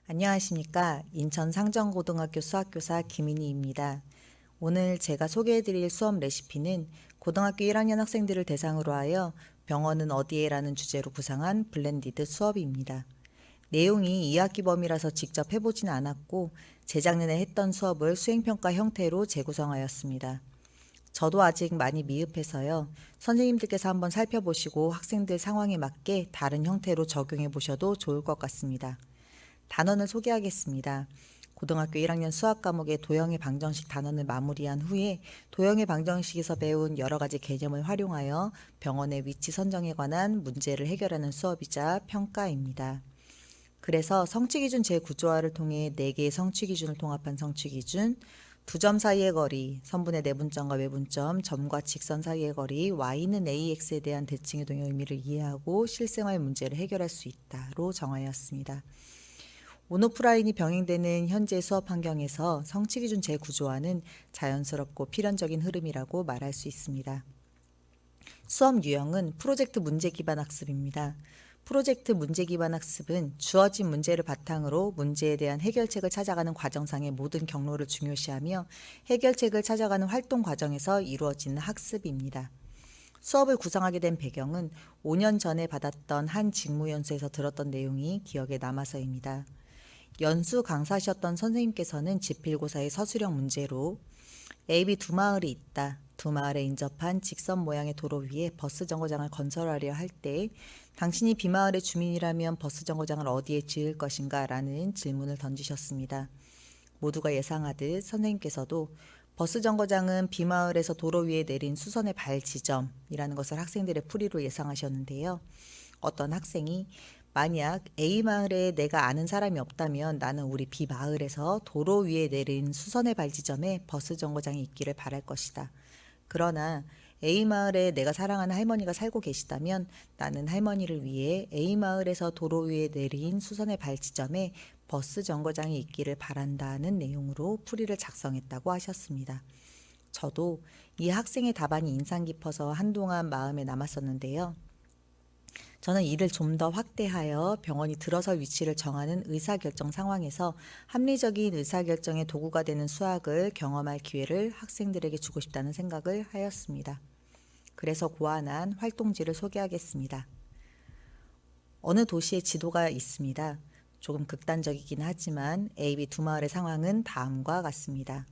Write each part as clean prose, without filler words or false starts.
안녕하십니까. 인천 상정고등학교 수학교사 김인희입니다. 오늘 제가 소개해드릴 수업 레시피는 고등학교 1학년 학생들을 대상으로 하여 병원은 어디에? 라는 주제로 구상한 블렌디드 수업입니다. 내용이 2학기 범위라서 직접 해보진 않았고 재작년에 했던 수업을 수행평가 형태로 재구성하였습니다. 저도 아직 많이 미흡해서요. 선생님들께서 한번 살펴보시고 학생들 상황에 맞게 다른 형태로 적용해 보셔도 좋을 것 같습니다. 단원을 소개하겠습니다. 고등학교 1학년 수학 과목의 도형의 방정식 단원을 마무리한 후에 도형의 방정식에서 배운 여러 가지 개념을 활용하여 병원의 위치 선정에 관한 문제를 해결하는 수업이자 평가입니다. 그래서 성취기준 재구조화를 통해 4개의 성취기준을 통합한 성취기준, 두 점 사이의 거리, 선분의 내분점과 외분점, 점과 직선 사이의 거리, y는 ax에 대한 대칭 이동의 의미를 이해하고 실생활 문제를 해결할 수 있다로 정하였습니다. 온오프라인이 병행되는 현재 수업 환경에서 성취기준 재구조화는 자연스럽고 필연적인 흐름이라고 말할 수 있습니다. 수업 유형은 프로젝트 문제 기반 학습입니다. 프로젝트 문제 기반 학습은 주어진 문제를 바탕으로 문제에 대한 해결책을 찾아가는 과정상의 모든 경로를 중요시하며 해결책을 찾아가는 활동 과정에서 이루어지는 학습입니다. 수업을 구성하게 된 배경은 5년 전에 받았던 한 직무연수에서 들었던 내용이 기억에 남아서입니다. 연수 강사셨던 선생님께서는 지필고사의 서술형 문제로 A, B 두 마을이 있다. 두 마을에 인접한 직선 모양의 도로 위에 버스 정거장을 건설하려 할 때 당신이 B마을의 주민이라면 버스 정거장을 어디에 지을 것인가? 라는 질문을 던지셨습니다. 모두가 예상하듯 선생님께서도 버스 정거장은 B마을에서 도로 위에 내린 수선의 발 지점이라는 것을 학생들의 풀이로 예상하셨는데요. 어떤 학생이 만약 A마을에 내가 아는 사람이 없다면 나는 우리 B마을에서 도로 위에 내린 수선의 발 지점에 버스 정거장이 있기를 바랄 것이다. 그러나 A마을에 내가 사랑하는 할머니가 살고 계시다면 나는 할머니를 위해 A마을에서 도로 위에 내린 수선의 발 지점에 버스 정거장이 있기를 바란다는 내용으로 풀이를 작성했다고 하셨습니다. 저도 이 학생의 답안이 인상 깊어서 한동안 마음에 남았었는데요. 저는 이를 좀 더 확대하여 병원이 들어설 위치를 정하는 의사결정 상황에서 합리적인 의사결정의 도구가 되는 수학을 경험할 기회를 학생들에게 주고 싶다는 생각을 하였습니다. 그래서 고안한 활동지를 소개하겠습니다. 어느 도시에 지도가 있습니다. 조금 극단적이긴 하지만 AB 두 마을의 상황은 다음과 같습니다.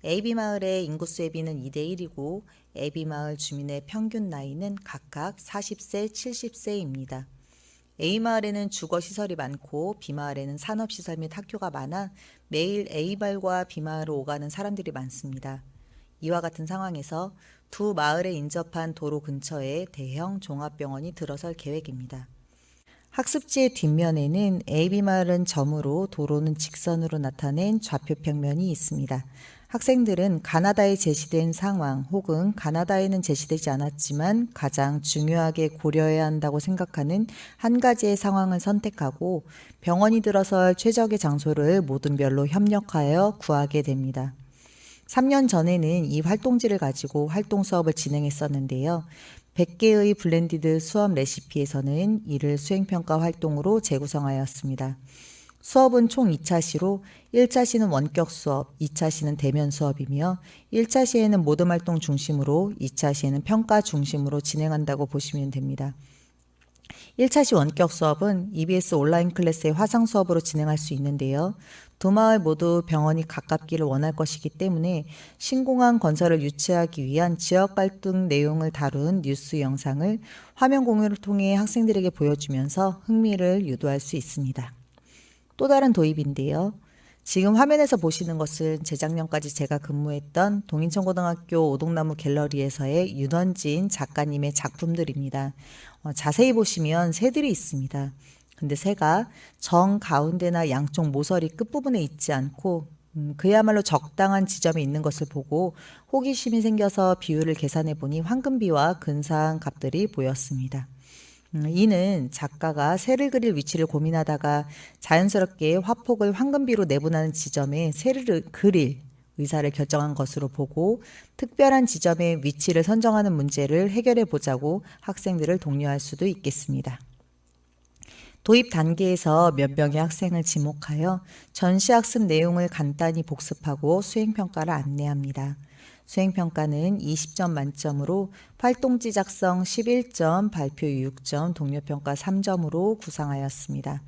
AB 마을의 인구수의 비는 2대1이고 AB 마을 주민의 평균 나이는 각각 40세, 70세입니다. A 마을에는 주거시설이 많고 B 마을에는 산업시설 및 학교가 많아 매일 A 마을과 B 마을을 오가는 사람들이 많습니다. 이와 같은 상황에서 두 마을에 인접한 도로 근처에 대형 종합병원이 들어설 계획입니다. 학습지의 뒷면에는 AB 마을은 점으로 도로는 직선으로 나타낸 좌표평면이 있습니다. 학생들은 가나다에 제시된 상황 혹은 가나다에는 제시되지 않았지만 가장 중요하게 고려해야 한다고 생각하는 한 가지의 상황을 선택하고 병원이 들어설 최적의 장소를 모든 별로 협력하여 구하게 됩니다. 3년 전에는 이 활동지를 가지고 활동 수업을 진행했었는데요. 100개의 블렌디드 수업 레시피에서는 이를 수행평가 활동으로 재구성하였습니다. 수업은 총 2차 시로 1차 시는 원격 수업, 2차 시는 대면 수업이며 1차 시에는 모듬 활동 중심으로 2차 시에는 평가 중심으로 진행한다고 보시면 됩니다. 1차 시 원격 수업은 EBS 온라인 클래스의 화상 수업으로 진행할 수 있는데요. 두 마을 모두 병원이 가깝기를 원할 것이기 때문에 신공항 건설을 유치하기 위한 지역 갈등 내용을 다룬 뉴스 영상을 화면 공유를 통해 학생들에게 보여주면서 흥미를 유도할 수 있습니다. 또 다른 도입인데요. 지금 화면에서 보시는 것은 재작년까지 제가 근무했던 동인천고등학교 오동나무 갤러리에서의 윤원진 작가님의 작품들입니다. 자세히 보시면 새들이 있습니다. 근데 새가 정 가운데나 양쪽 모서리 끝부분에 있지 않고 그야말로 적당한 지점에 있는 것을 보고 호기심이 생겨서 비율을 계산해 보니 황금비와 근사한 값들이 보였습니다. 이는 작가가 새를 그릴 위치를 고민하다가 자연스럽게 화폭을 황금비로 내분하는 지점에 새를 그릴 의사를 결정한 것으로 보고 특별한 지점에 위치를 선정하는 문제를 해결해 보자고 학생들을 독려할 수도 있겠습니다. 도입 단계에서 몇 명의 학생을 지목하여 전시학습 내용을 간단히 복습하고 수행평가를 안내합니다. 수행평가는 20점 만점으로 활동지 작성 11점, 발표 6점, 동료평가 3점으로 구상하였습니다.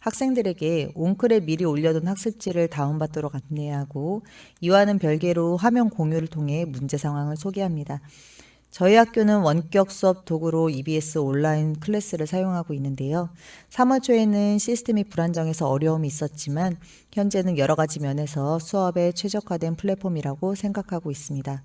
학생들에게 옹클에 미리 올려둔 학습지를 다운받도록 안내하고 이와는 별개로 화면 공유를 통해 문제 상황을 소개합니다. 저희 학교는 원격 수업 도구로 EBS 온라인 클래스를 사용하고 있는데요. 3월 초에는 시스템이 불안정해서 어려움이 있었지만 현재는 여러 가지 면에서 수업에 최적화된 플랫폼이라고 생각하고 있습니다.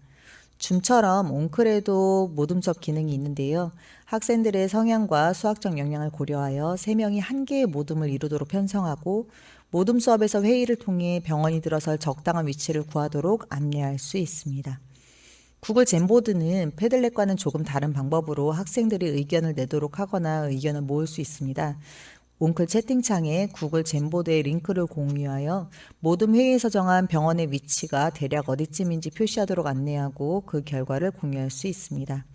줌처럼 옹클에도 모둠 수업 기능이 있는데요. 학생들의 성향과 수학적 역량을 고려하여 3명이 한 개의 모둠을 이루도록 편성하고 모둠 수업에서 회의를 통해 병원이 들어설 적당한 위치를 구하도록 안내할 수 있습니다. 구글 젠보드는 패들렛과는 조금 다른 방법으로 학생들이 의견을 내도록 하거나 의견을 모을 수 있습니다. 옹클 채팅창에 구글 젠보드의 링크를 공유하여 모든 회의에서 정한 병원의 위치가 대략 어디쯤인지 표시하도록 안내하고 그 결과를 공유할 수 있습니다.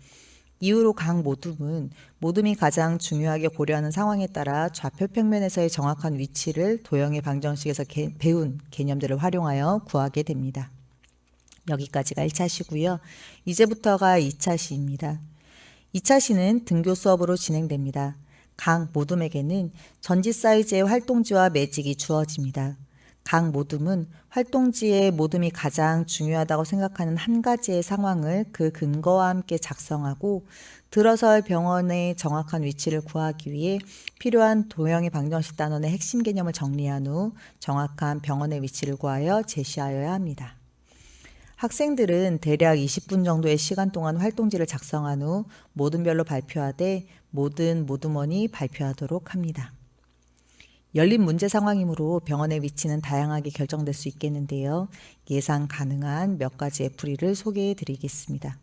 이후로 각 모둠이 가장 중요하게 고려하는 상황에 따라 좌표 평면에서의 정확한 위치를 도형의 방정식에서 배운 개념들을 활용하여 구하게 됩니다. 여기까지가 1차 시고요. 이제부터가 2차 시입니다. 2차 시는 등교 수업으로 진행됩니다. 각 모둠에게는 전지 사이즈의 활동지와 매직이 주어집니다. 각 모둠은 활동지의 모둠이 가장 중요하다고 생각하는 한 가지의 상황을 그 근거와 함께 작성하고 들어설 병원의 정확한 위치를 구하기 위해 필요한 도형의 방정식 단원의 핵심 개념을 정리한 후 정확한 병원의 위치를 구하여 제시하여야 합니다. 학생들은 대략 20분 정도의 시간 동안 활동지를 작성한 후 모둠별로 발표하되 모든 모둠원이 발표하도록 합니다. 열린 문제 상황이므로 병원의 위치는 다양하게 결정될 수 있겠는데요. 예상 가능한 몇 가지의 풀이를 소개해 드리겠습니다.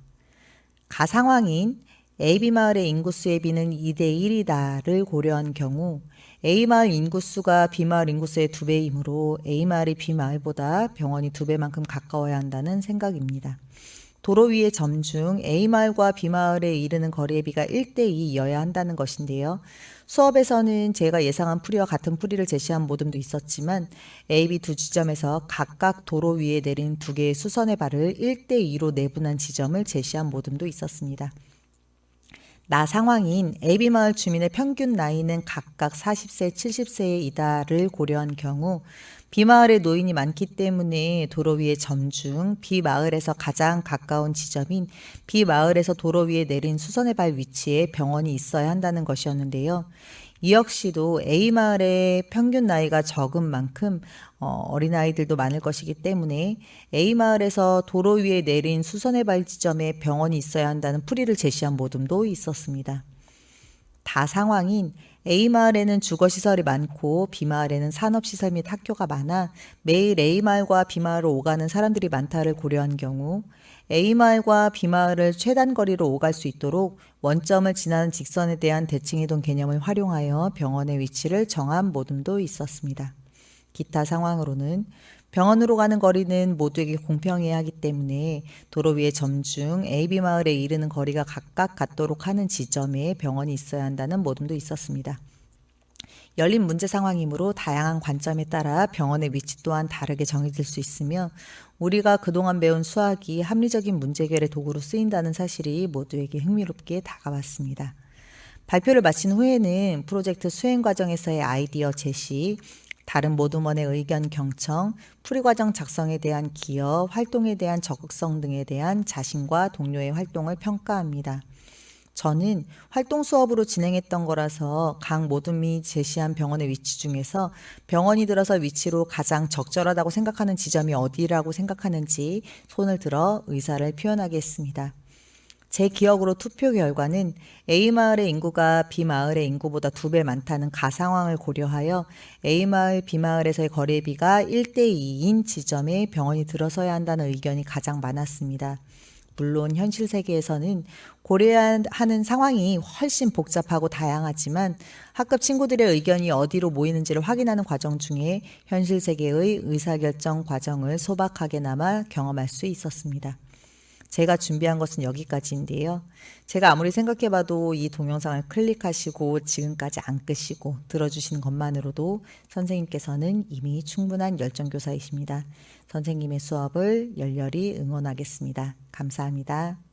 가상황인 A비마을의 인구수의 비는 2대1이다를 고려한 경우 A마을 인구수가 B마을 인구수의 2배이므로 A마을이 B마을보다 병원이 2배만큼 가까워야 한다는 생각입니다. 도로 위의 점 중 A마을과 B마을에 이르는 거리의 비가 1대2여야 한다는 것인데요. 수업에서는 제가 예상한 풀이와 같은 풀이를 제시한 모둠도 있었지만 A, B 두 지점에서 각각 도로 위에 내린 두 개의 수선의 발을 1대2로 내분한 지점을 제시한 모둠도 있었습니다. 나 상황인 AB마을 주민의 평균 나이는 각각 40세, 70세이다를 고려한 경우 B마을에 노인이 많기 때문에 도로 위의 점 중 B마을에서 가장 가까운 지점인 B마을에서 도로 위에 내린 수선의 발 위치에 병원이 있어야 한다는 것이었는데요. 이 역시도 A마을의 평균 나이가 적은 만큼 어린아이들도 많을 것이기 때문에 A마을에서 도로 위에 내린 수선의 발 지점에 병원이 있어야 한다는 풀이를 제시한 모둠도 있었습니다. 다 상황인 A마을에는 주거시설이 많고 B마을에는 산업시설 및 학교가 많아 매일 A마을과 B마을을 오가는 사람들이 많다를 고려한 경우 A마을과 B마을을 최단거리로 오갈 수 있도록 원점을 지나는 직선에 대한 대칭이동 개념을 활용하여 병원의 위치를 정한 모둠도 있었습니다. 기타 상황으로는 병원으로 가는 거리는 모두에게 공평해야 하기 때문에 도로 위의 점 중 A, B 마을에 이르는 거리가 각각 같도록 하는 지점에 병원이 있어야 한다는 모둠도 있었습니다. 열린 문제 상황이므로 다양한 관점에 따라 병원의 위치 또한 다르게 정해질 수 있으며 우리가 그동안 배운 수학이 합리적인 문제 해결의 도구로 쓰인다는 사실이 모두에게 흥미롭게 다가왔습니다. 발표를 마친 후에는 프로젝트 수행 과정에서의 아이디어 제시, 다른 모둠원의 의견 경청, 풀이과정 작성에 대한 기여, 활동에 대한 적극성 등에 대한 자신과 동료의 활동을 평가합니다. 저는 활동 수업으로 진행했던 거라서 각 모둠이 제시한 병원의 위치 중에서 병원이 들어설 위치로 가장 적절하다고 생각하는 지점이 어디라고 생각하는지 손을 들어 의사를 표현하겠습니다. 제 기억으로 투표 결과는 A마을의 인구가 B마을의 인구보다 2배 많다는 가상황을 고려하여 A마을, B마을에서의 거리비가 1대2인 지점에 병원이 들어서야 한다는 의견이 가장 많았습니다. 물론 현실 세계에서는 고려하는 상황이 훨씬 복잡하고 다양하지만 학급 친구들의 의견이 어디로 모이는지를 확인하는 과정 중에 현실 세계의 의사결정 과정을 소박하게나마 경험할 수 있었습니다. 제가 준비한 것은 여기까지인데요. 제가 아무리 생각해봐도 이 동영상을 클릭하시고 지금까지 안 끄시고 들어주신 것만으로도 선생님께서는 이미 충분한 열정교사이십니다. 선생님의 수업을 열렬히 응원하겠습니다. 감사합니다.